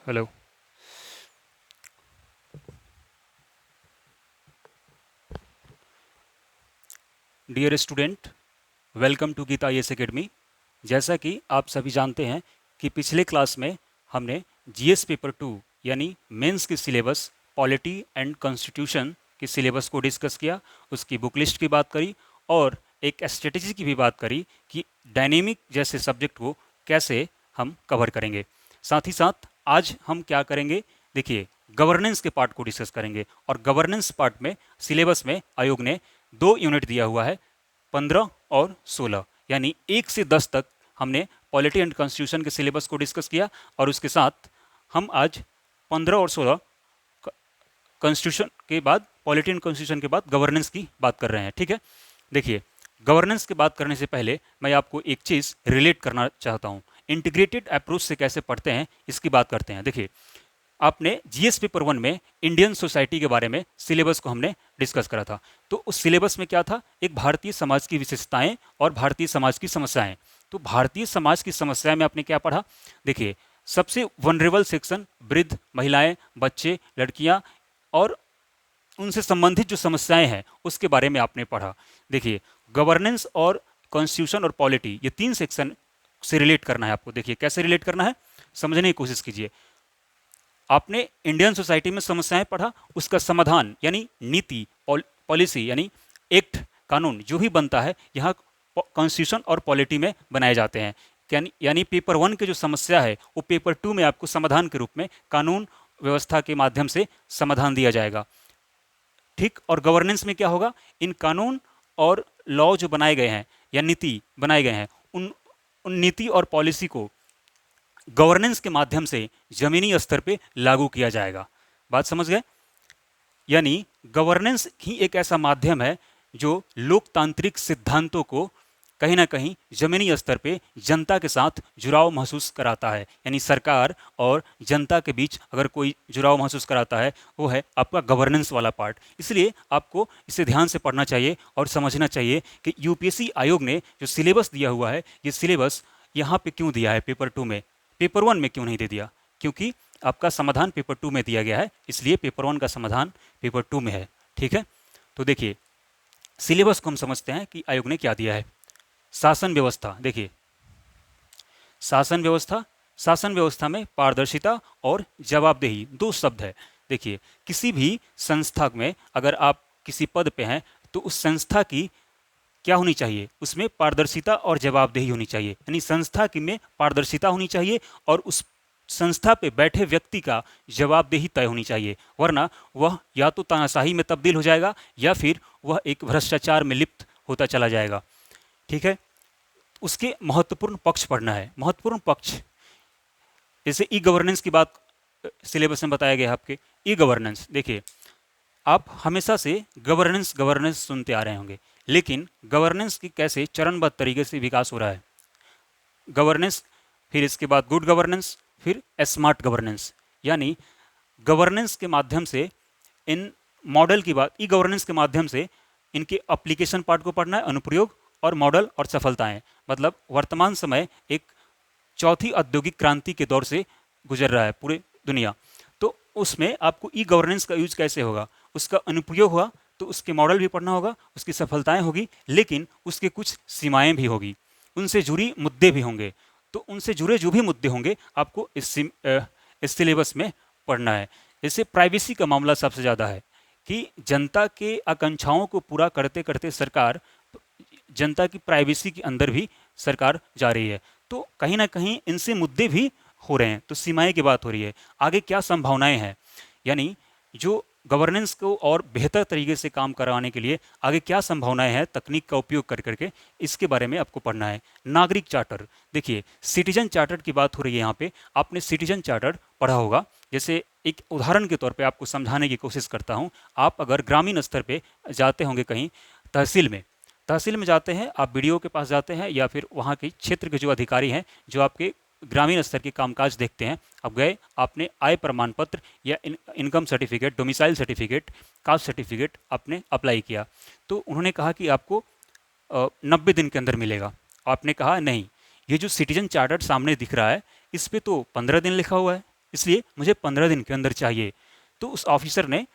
Hello. Dear student, welcome to Geeta IAS academy. जैसा कि आप सभी जानते हैं कि पिछले क्लास में हमने जीएस पेपर टू यानी मेंस की सिलेबस पॉलिटी एंड कॉन्स्टिट्यूशन के सिलेबस को डिस्कस किया, उसकी बुक लिस्ट की बात करी और एक स्ट्रेटेजी की भी बात करी कि डायनेमिक जैसे सब्जेक्ट को कैसे हम कवर करेंगे। साथ ही साथ आज हम क्या करेंगे, देखिए, गवर्नेंस के पार्ट को डिस्कस करेंगे। और गवर्नेंस पार्ट में सिलेबस में आयोग ने 2 यूनिट दिया हुआ है, 15 और 16, यानी 1 से 10 तक हमने पॉलिटी एंड कॉन्स्टिट्यूशन के सिलेबस को डिस्कस किया। और उसके साथ हम आज 15 और 16 कॉन्स्टिट्यूशन के बाद, पॉलिटी एंड कॉन्स्टिट्यूशन के बाद गवर्नेंस की बात कर रहे हैं। ठीक है, देखिए, गवर्नेंस की बात करने से पहले मैं आपको एक चीज़ रिलेट करना चाहता हूँ। इंटीग्रेटेड अप्रोच से कैसे पढ़ते हैं इसकी बात करते हैं। देखिए, आपने जीएस पेपर 1 में इंडियन सोसाइटी के बारे में सिलेबस को हमने डिस्कस करा था। तो उस सिलेबस में क्या था, एक भारतीय समाज की विशेषताएं और भारतीय समाज की समस्याएं। तो भारतीय समाज की समस्याएं में आपने क्या पढ़ा, देखिए, सबसे वनरेबल सेक्शन वृद्ध, महिलाएं, बच्चे, लड़कियां और उनसे संबंधित जो समस्याएं हैं उसके बारे में आपने पढ़ा। देखिए, गवर्नेंस और कॉन्स्टिट्यूशन और पॉलिटी, ये 3 सेक्शन से रिलेट करना है आपको। देखिए कैसे रिलेट करना है, समझने की कोशिश कीजिए। आपने इंडियन सोसाइटी में समस्याएं पढ़ा, उसका समाधान यानी नीति, पॉलिसी यानी एक्ट, कानून जो भी बनता है यहाँ कॉन्स्टिट्यूशन और पॉलिटी में बनाए जाते हैं। यानी पेपर 1 की जो समस्या है वो पेपर 2 में आपको समाधान के रूप में कानून व्यवस्था के माध्यम से समाधान दिया जाएगा। ठीक, और गवर्नेंस में क्या होगा, इन कानून और लॉ जो बनाए गए हैं या नीति बनाए गए हैं, उन उन नीति और पॉलिसी को गवर्नेंस के माध्यम से जमीनी स्तर पे लागू किया जाएगा। बात समझ गए? यानी गवर्नेंस ही एक ऐसा माध्यम है जो लोकतांत्रिक सिद्धांतों को कहीं ना कहीं जमीनी स्तर पे जनता के साथ जुड़ाव महसूस कराता है। यानी सरकार और जनता के बीच अगर कोई जुड़ाव महसूस कराता है, वो है आपका गवर्नेंस वाला पार्ट। इसलिए आपको इसे ध्यान से पढ़ना चाहिए और समझना चाहिए कि यूपीएससी आयोग ने जो सिलेबस दिया हुआ है, ये सिलेबस यहाँ पे क्यों दिया है पेपर 2 में, पेपर 1 में क्यों नहीं दे दिया? क्योंकि आपका समाधान पेपर 2 में दिया गया है, इसलिए पेपर 1 का समाधान पेपर 2 में है। ठीक है, तो देखिए, सिलेबस को हम समझते हैं कि आयोग ने क्या दिया है। शासन व्यवस्था, देखिए, शासन व्यवस्था, शासन व्यवस्था में पारदर्शिता और जवाबदेही 2 शब्द है। देखिए, किसी भी संस्था में अगर आप किसी पद पे हैं तो उस संस्था की क्या होनी चाहिए, उसमें पारदर्शिता और जवाबदेही होनी चाहिए। यानी संस्था की में पारदर्शिता होनी चाहिए और उस संस्था पे बैठे व्यक्ति का जवाबदेही तय होनी चाहिए, वरना वह या तो तानाशाही में तब्दील हो जाएगा या फिर वह एक भ्रष्टाचार में लिप्त होता चला जाएगा। ठीक है, उसके महत्वपूर्ण पक्ष पढ़ना है। महत्वपूर्ण पक्ष, जैसे ई गवर्नेंस की बात सिलेबस में बताया गया है आपके। ई गवर्नेंस, देखिए, आप हमेशा से गवर्नेंस गवर्नेंस सुनते आ रहे होंगे, लेकिन गवर्नेंस की कैसे चरणबद्ध तरीके से विकास हो रहा है। गवर्नेंस, फिर इसके बाद गुड गवर्नेंस, फिर स्मार्ट गवर्नेंस। यानी गवर्नेंस के माध्यम से इन मॉडल की बात, ई गवर्नेंस के माध्यम से इनके एप्लीकेशन पार्ट को पढ़ना है, अनुप्रयोग और मॉडल और सफलताएं। मतलब वर्तमान समय एक चौथी औद्योगिक क्रांति के दौर से गुजर रहा है पूरे दुनिया। तो उसमें आपको ई गवर्नेंस का यूज कैसे होगा, उसका अनुप्रयोग हुआ तो उसके मॉडल भी पढ़ना होगा, उसकी सफलताएं होगी, लेकिन उसके कुछ सीमाएं भी होगी, उनसे जुड़ी मुद्दे भी होंगे। तो उनसे जुड़े जो भी मुद्दे होंगे आपको इस सिलेबस में पढ़ना है। जैसे प्राइवेसी का मामला सबसे ज़्यादा है कि जनता के आकांक्षाओं को पूरा करते करते सरकार जनता की प्राइवेसी के अंदर भी सरकार जा रही है। तो कहीं ना कहीं इनसे मुद्दे भी हो रहे हैं, तो सीमाएं की बात हो रही है। आगे क्या संभावनाएं हैं, यानी जो गवर्नेंस को और बेहतर तरीके से काम करवाने के लिए आगे क्या संभावनाएं हैं तकनीक का उपयोग कर करके, इसके बारे में आपको पढ़ना है। नागरिक चार्टर, देखिए, सिटीजन चार्टर की बात हो रही है यहाँ पे। आपने सिटीजन चार्टर पढ़ा होगा। जैसे एक उदाहरण के तौर पे आपको समझाने की कोशिश करता हूँ। आप अगर ग्रामीण स्तर पे जाते होंगे कहीं, तहसील में, तहसील में जाते हैं आप, बीडीओ के पास जाते हैं या फिर वहाँ के क्षेत्र के जो अधिकारी हैं जो आपके ग्रामीण स्तर के कामकाज देखते हैं, अब गए, आपने आय प्रमाण पत्र या income certificate, domicile certificate, caste certificate आपने अप्लाई किया। तो उन्होंने कहा कि आपको 90 दिन के अंदर मिलेगा। आपने कहा नहीं, ये जो सिटीजन चार्टर सामने दिख रहा है इस पर तो 15 दिन लिखा हुआ है। इसलिए मुझे 15 दिन के अंदर चाहिए। तो उस ऑफिसर ने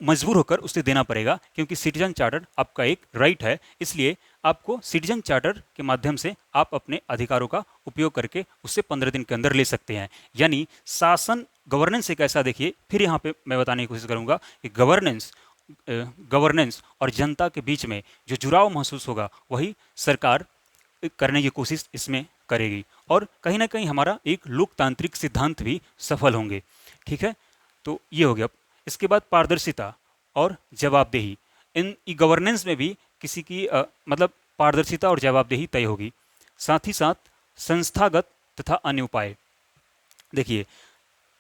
मजबूर होकर उसे देना पड़ेगा, क्योंकि सिटीजन चार्टर आपका एक राइट है। इसलिए आपको सिटीजन चार्टर के माध्यम से आप अपने अधिकारों का उपयोग करके उससे 15 दिन के अंदर ले सकते हैं। यानी शासन, गवर्नेंस एक ऐसा, देखिए फिर यहाँ पे मैं बताने की कोशिश करूंगा कि गवर्नेंस और जनता के बीच में जो जुड़ाव महसूस होगा वही सरकार करने की कोशिश इसमें करेगी, और कहीं ना कहीं हमारा एक लोकतांत्रिक सिद्धांत भी सफल होंगे। ठीक है, तो ये हो गया। इसके बाद पारदर्शिता और जवाबदेही, इन ई गवर्नेंस में भी किसी की मतलब पारदर्शिता और जवाबदेही तय होगी। साथ ही साथ संस्थागत तथा अन्य उपाय। देखिए,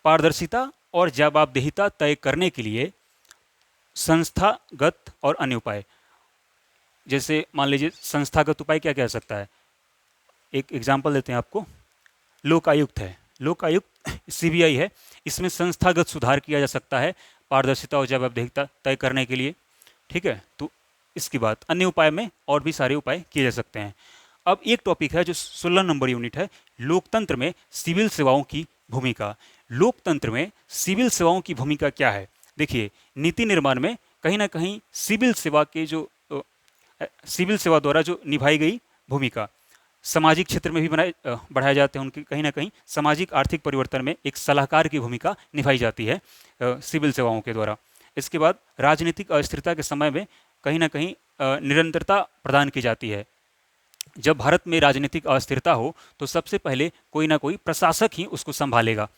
पारदर्शिता और जवाबदेहिता तय करने के लिए संस्थागत और अन्य उपाय, जैसे मान लीजिए संस्थागत उपाय क्या कह सकता है, एक एग्जाम्पल देते हैं आपको। लोक आयुक्त है, लोक आयुक्त सीबीआई है, इसमें संस्थागत सुधार किया जा सकता है पारदर्शिता और जवाबदेहिता तय करने के लिए। ठीक है, तो इसकी बात अन्य उपाय में और भी सारे उपाय किए जा सकते हैं। अब एक टॉपिक है जो 16 नंबर यूनिट है, लोकतंत्र में सिविल सेवाओं की भूमिका। लोकतंत्र में सिविल सेवाओं की भूमिका क्या है? देखिए, नीति निर्माण में कहीं ना कहीं सिविल सेवा के जो सिविल सेवा द्वारा जो निभाई गई भूमिका, सामाजिक क्षेत्र में भी बढ़ाए जाते हैं उनके, कहीं ना कहीं सामाजिक आर्थिक परिवर्तन में एक सलाहकार की भूमिका निभाई जाती है सिविल सेवाओं के द्वारा। इसके बाद राजनीतिक अस्थिरता के समय में कहीं ना कहीं निरंतरता प्रदान की जाती है। जब भारत में राजनीतिक अस्थिरता हो तो सबसे पहले कोई ना कोई प्रशासक ही उसको संभालेगा।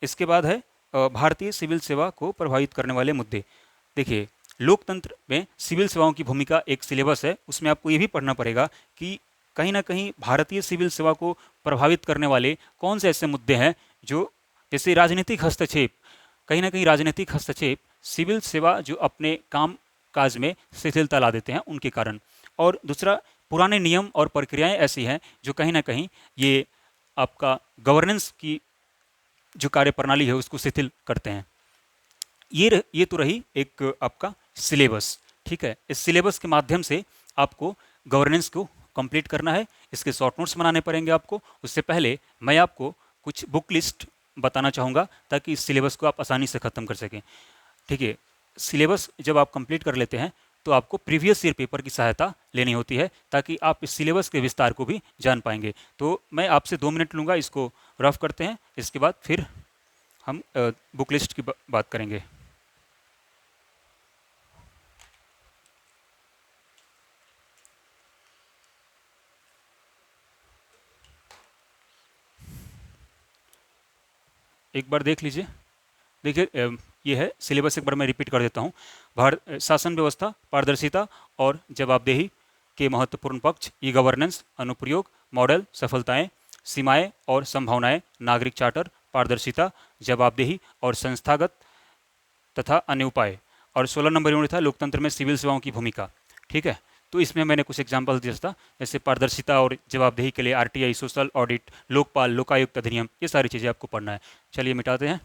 इसके बाद है भारतीय सिविल सेवा को प्रभावित करने वाले मुद्दे। देखिए, लोकतंत्र में सिविल सेवाओं की भूमिका एक सिलेबस है, उसमें आपको ये भी पढ़ना पड़ेगा कि कहीं ना कहीं भारतीय सिविल सेवा को प्रभावित करने वाले कौन से ऐसे मुद्दे हैं जो, जैसे राजनीतिक हस्तक्षेप, कहीं ना कहीं राजनीतिक हस्तक्षेप सिविल सेवा जो अपने काम काज में शिथिलता ला देते हैं उनके कारण। और दूसरा, पुराने नियम और प्रक्रियाएं ऐसी हैं जो कहीं ना कहीं ये आपका गवर्नेंस की जो कार्य प्रणाली है उसको शिथिल करते हैं। ये तो रही एक आपका सिलेबस। ठीक है, इस सिलेबस के माध्यम से आपको गवर्नेंस को कंप्लीट करना है, इसके शॉर्ट नोट्स बनाने पड़ेंगे आपको। उससे पहले मैं आपको कुछ बुक लिस्ट बताना चाहूँगा ताकि इस सिलेबस को आप आसानी से ख़त्म कर सकें। ठीक है, सिलेबस जब आप कंप्लीट कर लेते हैं तो आपको प्रीवियस ईयर पेपर की सहायता लेनी होती है ताकि आप इस सिलेबस के विस्तार को भी जान पाएंगे। तो मैं आपसे 2 मिनट लूँगा, इसको रफ करते हैं, इसके बाद फिर हम बुक लिस्ट की बात करेंगे। एक बार देख लीजिए। देखिए, ये है सिलेबस, एक बार मैं रिपीट कर देता हूँ। भारत शासन व्यवस्था, पारदर्शिता और जवाबदेही के महत्वपूर्ण पक्ष, ई गवर्नेंस, अनुप्रयोग, मॉडल, सफलताएं, सीमाएं और संभावनाएं, नागरिक चार्टर, पारदर्शिता, जवाबदेही और संस्थागत तथा अन्य उपाय। और 16 नंबर यूनिट था लोकतंत्र में सिविल सेवाओं की भूमिका। ठीक है, तो इसमें मैंने कुछ एग्जाम्पल दिया था, जैसे पारदर्शिता और जवाबदेही के लिए RTI, social audit, Lokpal, Lokayukta अधिनियम, ये सारी चीज़ें आपको पढ़ना है। चलिए मिटाते हैं।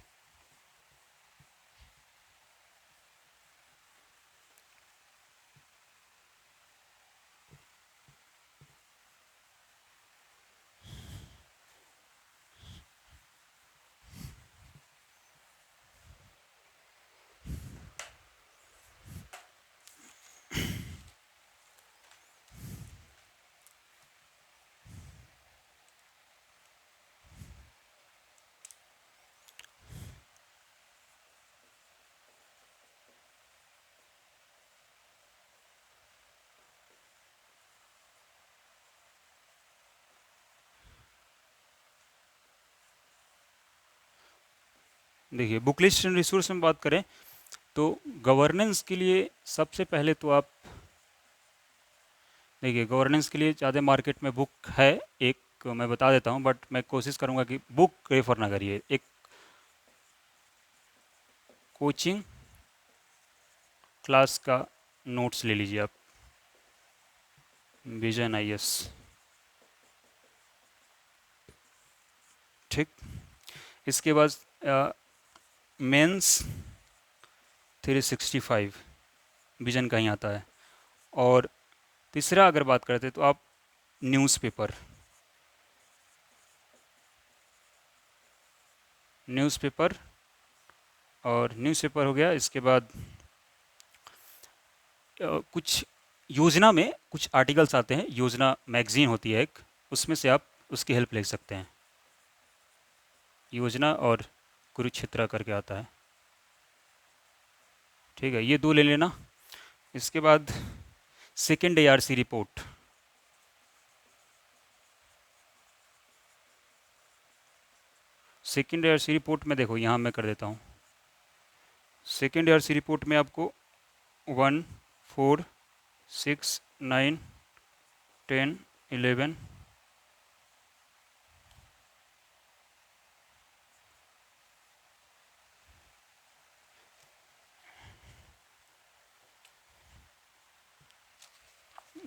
देखिए, बुक लिस्ट एंड रिसोर्स में बात करें तो गवर्नेंस के लिए सबसे पहले तो आप देखिए, गवर्नेंस के लिए ज़्यादा मार्केट में बुक है, एक मैं बता देता हूँ, बट मैं कोशिश करूँगा कि बुक रेफर ना करिए। एक कोचिंग क्लास का नोट्स ले लीजिए आप, विजन आईएएस। ठीक, इसके बाद मेंस 365 विजन कहीं आता है। और तीसरा अगर बात करते तो आप न्यूज़पेपर, न्यूज़पेपर, और न्यूज़पेपर हो गया। इसके बाद कुछ योजना में कुछ आर्टिकल्स आते हैं, योजना मैगजीन होती है एक, उसमें से आप उसकी हेल्प ले सकते हैं। योजना और कुरुक्षेत्र करके आता है, ठीक है, ये दो ले लेना। इसके बाद second ARC report, second ARC report में देखो यहाँ मैं कर देता हूँ। सेकेंड ARC रिपोर्ट में आपको 1, 4, 6, 9, 10, 11,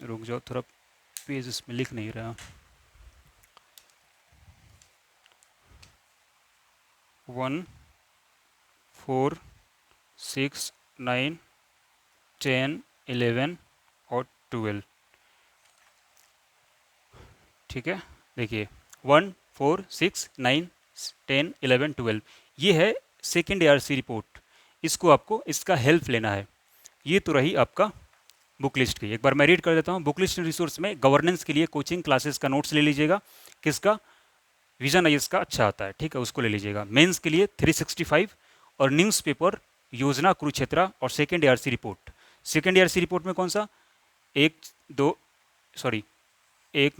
रुक जाओ थोड़ा, पेज इसमें लिख नहीं रहा। 1, 4, 6, 9, 10, 11 और 12, ठीक है। देखिए 1, 4, 6, 9, 10, 11, 12, ये है सेकेंड ARC रिपोर्ट। इसको आपको इसका हेल्प लेना है। ये तो रही आपका बुक लिस्ट की। एक बार मैं रीड कर देता हूँ। बुक लिस्ट रिसोर्स में गवर्नेंस के लिए कोचिंग क्लासेस का नोट्स ले लीजिएगा। किसका? विजन IAS का अच्छा आता है, ठीक है, उसको ले लीजिएगा। मेंस के लिए 365 और न्यूज़पेपर, योजना, कुरुक्षेत्र और second ARC report. Second ARC report में कौन सा? 1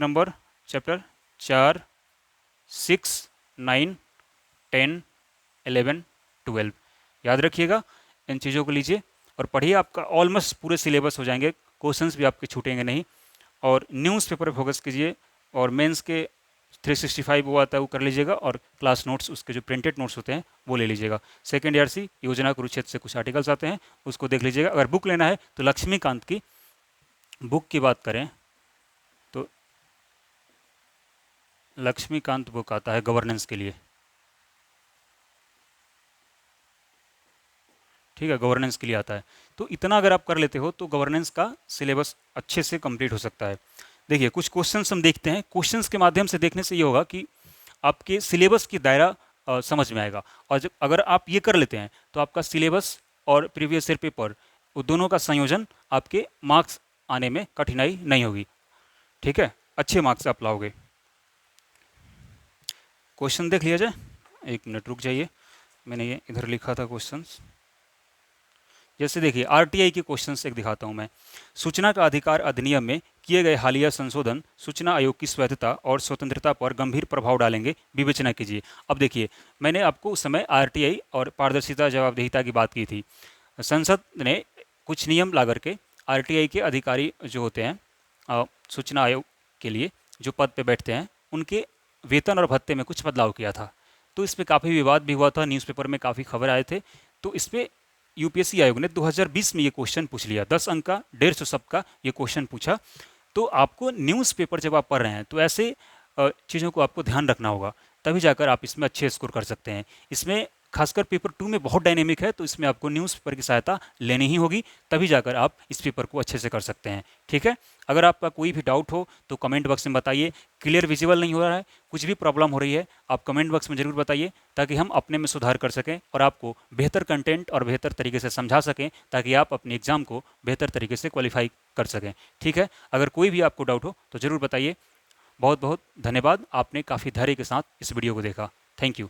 नंबर चैप्टर, 4, 6, 9, 10, 11, 12, याद रखिएगा। इन चीज़ों को लीजिए और पढ़िए। आपका ऑलमोस्ट पूरे सिलेबस हो जाएंगे, क्वेश्चंस भी आपके छूटेंगे नहीं। और न्यूज़पेपर पे फोकस कीजिए और मेंस के 365 वो आता है वो कर लीजिएगा, और क्लास नोट्स उसके जो प्रिंटेड नोट्स होते हैं वो ले लीजिएगा। सेकेंड ARC योजना कुरुक्षेत्र से कुछ आर्टिकल्स आते हैं, उसको देख लीजिएगा। अगर बुक लेना है तो लक्ष्मीकांत की बुक की बात करें तो लक्ष्मीकांत बुक आता है गवर्नेंस के लिए, ठीक है, गवर्नेंस के लिए आता है। तो इतना अगर आप कर लेते हो तो गवर्नेंस का सिलेबस अच्छे से कंप्लीट हो सकता है। देखिए कुछ क्वेश्चंस हम देखते हैं। क्वेश्चंस के माध्यम से देखने से ये होगा कि आपके सिलेबस की दायरा समझ में आएगा। और जब अगर आप ये कर लेते हैं तो आपका सिलेबस और प्रीवियस ईयर पेपर, वो दोनों का संयोजन, आपके मार्क्स आने में कठिनाई नहीं होगी, ठीक है, अच्छे मार्क्स आप लाओगे। क्वेश्चन देख लिया जाए। 1 मिनट रुक जाइए, मैंने ये इधर लिखा था क्वेश्चंस। जैसे देखिए RTI के क्वेश्चंस एक दिखाता हूं मैं। सूचना का अधिकार अधिनियम में किए गए हालिया संशोधन सूचना आयोग की स्वायत्तता और स्वतंत्रता पर गंभीर प्रभाव डालेंगे, विवेचना कीजिए। अब देखिए मैंने आपको उस समय RTI और पारदर्शिता जवाबदेहिता की बात की थी। संसद ने कुछ नियम ला करके RTI के अधिकारी जो होते हैं, सूचना आयोग के लिए जो पद पे बैठते हैं, उनके वेतन और भत्ते में कुछ बदलाव किया था। तो इस पर काफ़ी विवाद भी हुआ था, न्यूज़पेपर में काफ़ी खबर आए थे। तो इस पर UPSC आयोग ने 2020 में ये क्वेश्चन पूछ लिया। 10 अंक का 150 शब्द का ये क्वेश्चन पूछा। तो आपको न्यूज़पेपर जब आप पढ़ रहे हैं तो ऐसे चीज़ों को आपको ध्यान रखना होगा, तभी जाकर आप इसमें अच्छे स्कोर कर सकते हैं। इसमें खासकर पेपर 2 में बहुत डायनेमिक है, तो इसमें आपको न्यूज़पेपर की सहायता लेनी ही होगी, तभी जाकर आप इस पेपर को अच्छे से कर सकते हैं, ठीक है। अगर आपका कोई भी डाउट हो तो कमेंट बॉक्स में बताइए। क्लियर विजिबल नहीं हो रहा है, कुछ भी प्रॉब्लम हो रही है, आप कमेंट बॉक्स में ज़रूर बताइए, ताकि हम अपने में सुधार कर सकें और आपको बेहतर कंटेंट और बेहतर तरीके से समझा सकें, ताकि आप अपने एग्ज़ाम को बेहतर तरीके से क्वालिफाई कर सकें, ठीक है। अगर कोई भी आपको डाउट हो तो ज़रूर बताइए। बहुत बहुत धन्यवाद, आपने काफ़ी धैर्य के साथ इस वीडियो को देखा। Thank you.